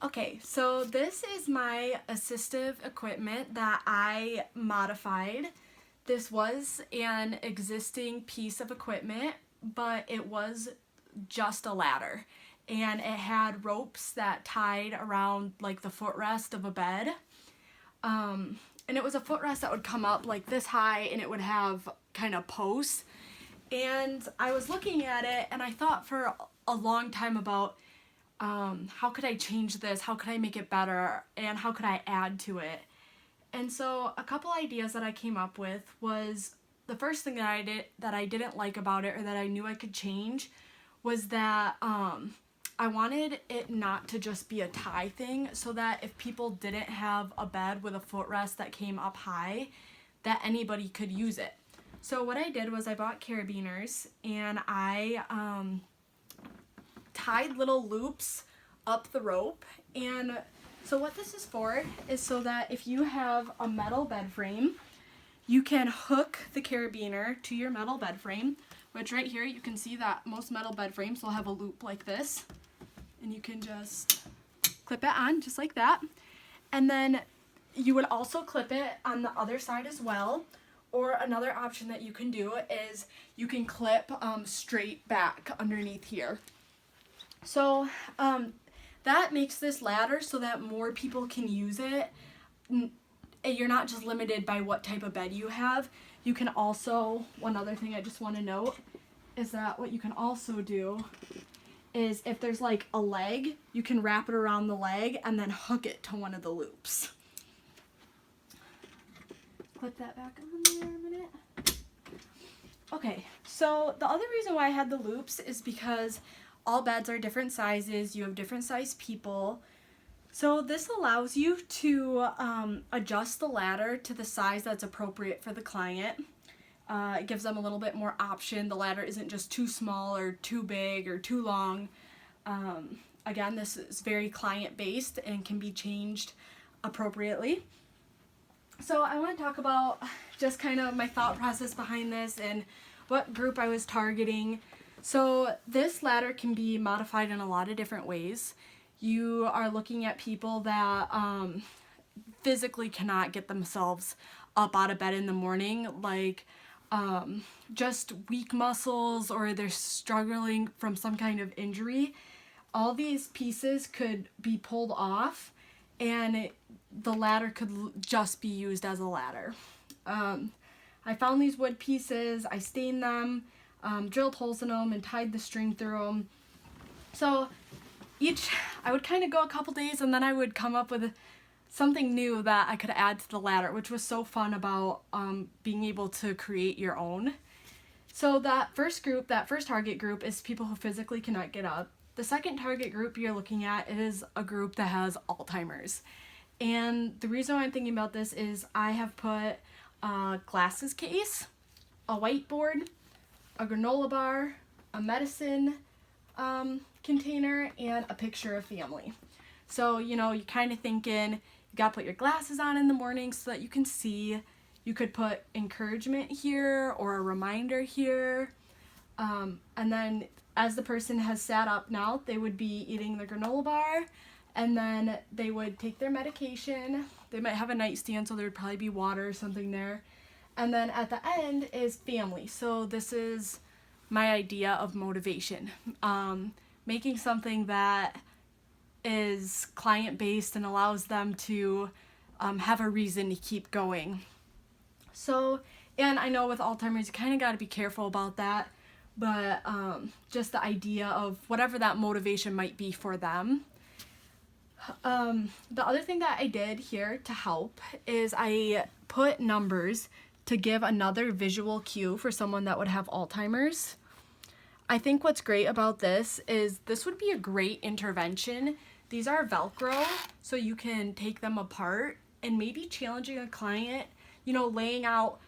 Okay, so this is my assistive equipment that I modified. This was an existing piece of equipment, but it was just a ladder. And it had ropes that tied around like the footrest of a bed. And it was a footrest that would come up like this high and it would have kind of posts. And I was looking at it and I thought for a long time about how could I change this? How could I make it better? And how could I add to it? And so a couple ideas that I came up with was the first thing that I didn't like about it or that I knew I could change was that I wanted it not to just be a tie thing, so that if people didn't have a bed with a footrest that came up high, that anybody could use it. So what I did was I bought carabiners and I tied little loops up the rope. And so what this is for is so that if you have a metal bed frame, you can hook the carabiner to your metal bed frame, which right here you can see that most metal bed frames will have a loop like this. And you can just clip it on just like that. And then you would also clip it on the other side as well. Or another option that you can do is you can clip straight back underneath here. So that makes this ladder so that more people can use it. You're not just limited by what type of bed you have. You can also, one other thing I just want to note is that what you can also do is if there's like a leg, you can wrap it around the leg and then hook it to one of the loops. Clip that back on there a minute. Okay, so the other reason why I had the loops is because all beds are different sizes, you have different size people. So this allows you to adjust the ladder to the size that's appropriate for the client. It gives them a little bit more option. The ladder isn't just too small or too big or too long. Again, this is very client-based and can be changed appropriately. So I want to talk about just kind of my thought process behind this and what group I was targeting. So this ladder can be modified in a lot of different ways. You are looking at people that physically cannot get themselves up out of bed in the morning, like just weak muscles, or they're struggling from some kind of injury. All these pieces could be pulled off and the ladder could just be used as a ladder. I found these wood pieces, I stained them, drilled holes in them and tied the string through them. So I would kind of go a couple days and then I would come up with something new that I could add to the ladder, which was so fun about being able to create your own. So that first target group is people who physically cannot get up. The second target group you're looking at is a group that has Alzheimer's. And the reason why I'm thinking about this is I have put a glasses case, a whiteboard, a granola bar, a medicine container, and a picture of family. So, you're kind of thinking you gotta put your glasses on in the morning so that you can see. You could put encouragement here or a reminder here. And then as the person has sat up now, they would be eating the granola bar and then they would take their medication. They might have a nightstand, so there would probably be water or something there. And then at the end is family. So this is my idea of motivation. Making something that is client-based and allows them to have a reason to keep going. So, and I know with Alzheimer's, you kind of got to be careful about that, but just the idea of whatever that motivation might be for them. The other thing that I did here to help is I put numbers to give another visual cue for someone that would have Alzheimer's. I think what's great about this is this would be a great intervention. These are Velcro, so you can take them apart and maybe challenging a client, laying out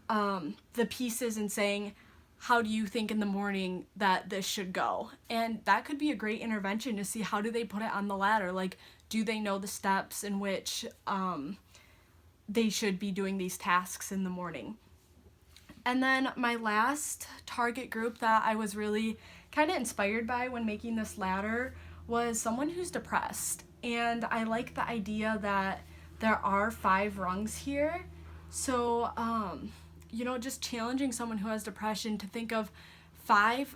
the pieces and saying, how do you think in the morning that this should go? And that could be a great intervention to see how do they put it on the ladder. Like, do they know the steps in which they should be doing these tasks in the morning? And then my last target group that I was really kind of inspired by when making this ladder was someone who's depressed. and I like the idea that there are 5 rungs here. So, just challenging someone who has depression to think of five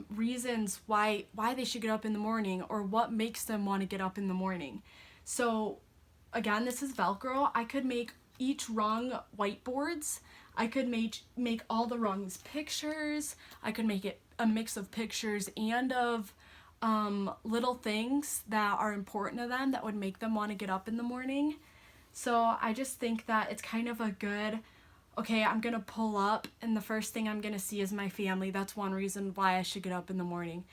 reasons why they should get up in the morning, or what makes them want to get up in the morning. So again, this is Velcro. I could make each rung whiteboards. I could make all the rungs pictures. I could make it a mix of pictures and of little things that are important to them that would make them want to get up in the morning. So I just think that it's kind of a good, okay, I'm gonna pull up and the first thing I'm gonna see is my family. That's one reason why I should get up in the morning.